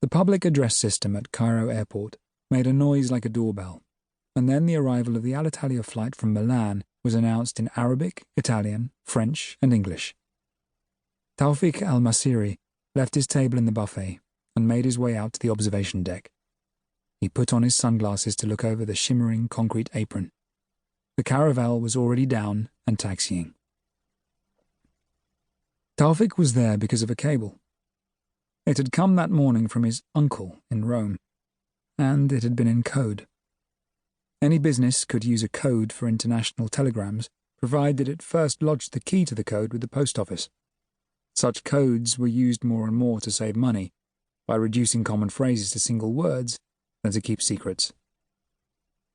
The public address system at Cairo airport made a noise like a doorbell, and then the arrival of the Alitalia flight from Milan was announced in Arabic, Italian, French, and English. Tawfiq al-Masiri left his table in the buffet and made his way out to the observation deck. He put on his sunglasses to look over the shimmering concrete apron. The caravel was already down and taxiing. Tawfiq was there because of a cable. It had come that morning from his uncle in Rome, and it had been in code. Any business could use a code for international telegrams, provided it first lodged the key to the code with the post office. Such codes were used more and more to save money, by reducing common phrases to single words than to keep secrets.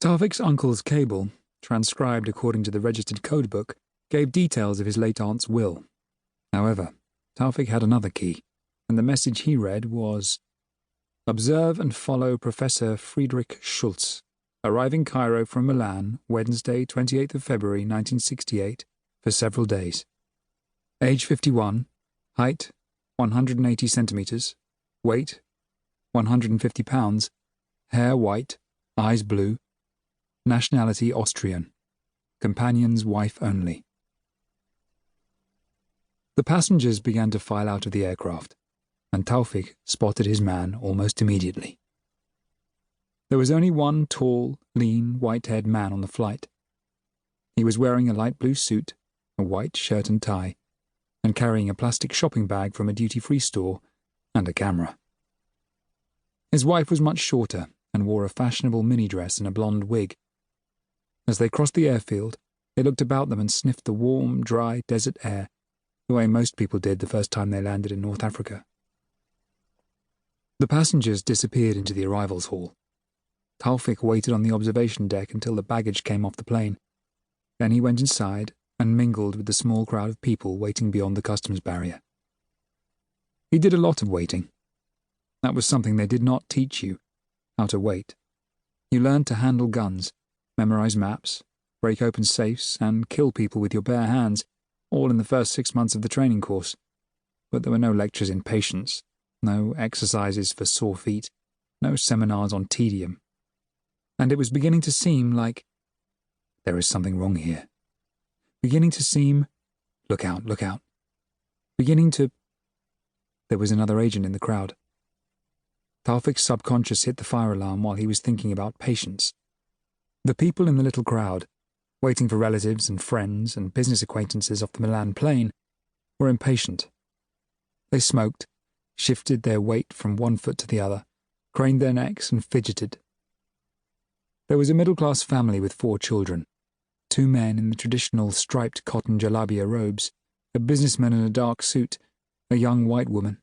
Tawfiq's uncle's cable, transcribed according to the registered codebook, gave details of his late aunt's will. However, Tawfiq had another key, and the message he read was, "Observe and follow Professor Friedrich Schultz, arriving Cairo from Milan, Wednesday, 28th of February, 1968, for several days. Age 51, height 180 centimeters, weight 150 pounds, hair white, eyes blue, nationality Austrian, companion's wife only." The passengers began to file out of the aircraft, and Tawfiq spotted his man almost immediately. There was only one tall, lean, white-haired man on the flight. He was wearing a light blue suit, a white shirt and tie, and carrying a plastic shopping bag from a duty-free store and a camera. His wife was much shorter and wore a fashionable mini-dress and a blonde wig. As they crossed the airfield, they looked about them and sniffed the warm, dry desert air, the way most people did the first time they landed in North Africa. The passengers disappeared into the arrivals hall. Tawfiq waited on the observation deck until the baggage came off the plane. Then he went inside and mingled with the small crowd of people waiting beyond the customs barrier. He did a lot of waiting. That was something they did not teach you, how to wait. You learned to handle guns, memorize maps, break open safes, and kill people with your bare hands, all in the first 6 months of the training course. But there were no lectures in patience, no exercises for sore feet, no seminars on tedium. And it was beginning to seem like, there is something wrong here. Beginning to seem, look out, look out. Beginning to, there was another agent in the crowd. Tawfiq's subconscious hit the fire alarm while he was thinking about patience. The people in the little crowd, waiting for relatives and friends and business acquaintances off the Milan plane, were impatient. They smoked, shifted their weight from one foot to the other, craned their necks and fidgeted. There was a middle-class family with 4 children, 2 men in the traditional striped cotton jalabia robes, a businessman in a dark suit, a young white woman,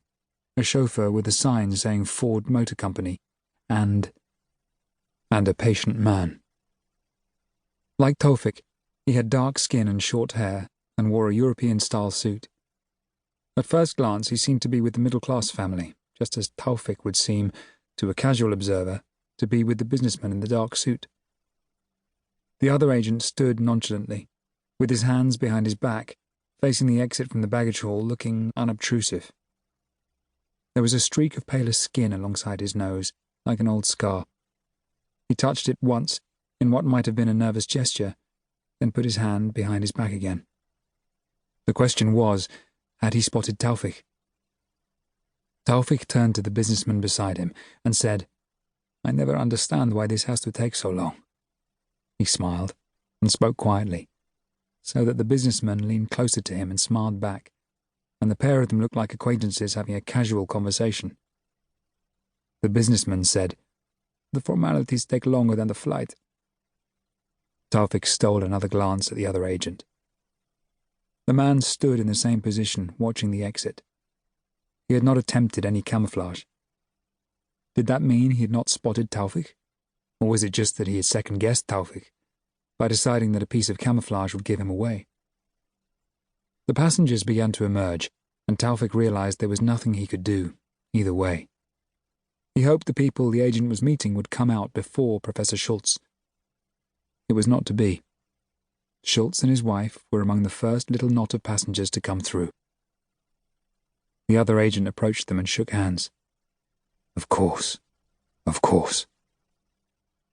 a chauffeur with a sign saying Ford Motor Company, and a patient man. Like Tawfiq, he had dark skin and short hair and wore a European-style suit. At first glance, he seemed to be with the middle-class family, just as Tawfiq would seem, to a casual observer, to be with the businessman in the dark suit. The other agent stood nonchalantly, with his hands behind his back, facing the exit from the baggage hall, looking unobtrusive. There was a streak of paler skin alongside his nose, like an old scar. He touched it once, in what might have been a nervous gesture, then put his hand behind his back again. The question was, had he spotted Tawfiq? Tawfiq turned to the businessman beside him and said, "I never understand why this has to take so long." He smiled and spoke quietly, so that the businessman leaned closer to him and smiled back, and the pair of them looked like acquaintances having a casual conversation. The businessman said, "The formalities take longer than the flight." Tawfiq stole another glance at the other agent. The man stood in the same position, watching the exit. He had not attempted any camouflage. Did that mean he had not spotted Tawfiq? Or was it just that he had second-guessed Tawfiq by deciding that a piece of camouflage would give him away? The passengers began to emerge, and Tawfiq realized there was nothing he could do, either way. He hoped the people the agent was meeting would come out before Professor Schultz. It was not to be. Schultz and his wife were among the first little knot of passengers to come through. The other agent approached them and shook hands. Of course. Of course.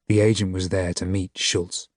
The agent was there to meet Schultz.